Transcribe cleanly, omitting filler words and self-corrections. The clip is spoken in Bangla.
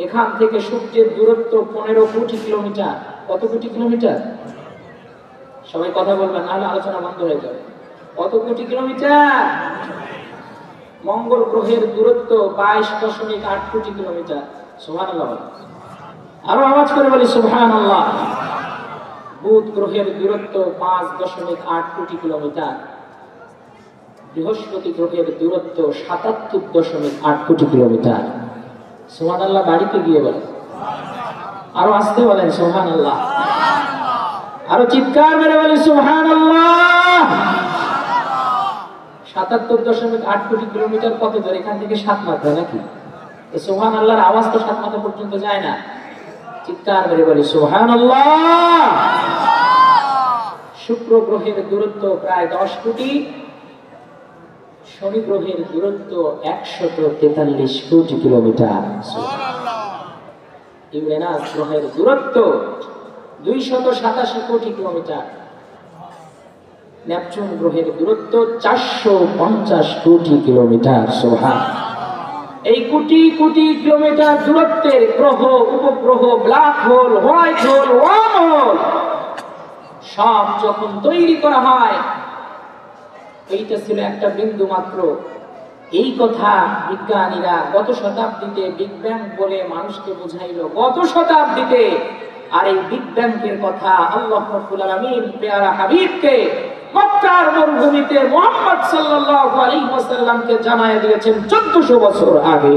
এখান থেকে সূর্যের দূরত্ব 15 কোটি কিলোমিটার। কত কোটি কিলোমিটার? সবাই কথা বলবেন, নাহলে আলোচনা বন্ধ হয়ে যাবে। কত কোটি কিলোমিটার? মঙ্গল গ্রহের দূরত্ব 22.8 কোটি কিলোমিটার। সুবহানাল্লাহ। আরো আওয়াজ করে বলি সুবহানাল্লাহ। বুধ গ্রহের দূরত্ব 5.8 কোটি কিলোমিটার। বৃহস্পতি গ্রহের দূরত্ব 77.8 কোটি কিলোমিটার। সুবহানাল্লাহ। বাড়িতে গিয়ে বলেন, আরো আসতে বলেন সুবহানাল্লাহ। আরো চিৎকার মেরে বলি সুবহানাল্লাহ। 77.8 কোটি কিলোমিটার কত দূর? এখান থেকে 7 মাথা নাকি? সুবহানাল্লাহর আওয়াজ তো 7 মাথা পর্যন্ত যায় না। চিৎকার মেরে বলি সুবহানাল্লাহ। শুক্র গ্রহের দূরত্ব প্রায় 10 কোটি। শনি গ্রহের দূরত্ব 143 কোটি কিলোমিটার। ইউরেনাস গ্রহের দূরত্ব 287 কোটি কিলোমিটার। নেপচুন গ্রহের দূরত্ব 450 কোটি কিলোমিটার। সুবহানাল্লাহ। এই কোটি কোটি কিলোমিটার দূরত্বের গ্রহ, উপগ্রহ, black hole, white whole, wormhole সব যখন তৈরি করা হয়, এইটা ছিল একটা বিন্দু মাত্র। এই কথা বিজ্ঞানীরা গত শতাব্দীতে বিগ ব্যাং বলে মানুষকে বুঝাইলো, গত শতাব্দীতে। আর এই বিগ ব্যাংয়ের কথা আল্লাহ রাব্বুল আলামিন পেয়ারা হাবিবকে মক্কার মরুভূমিতে মুহাম্মদ সাল্লাল্লাহু আলাইহি ওয়াসাল্লামকে জানায় দিয়েছেন 1400 বছর আগে।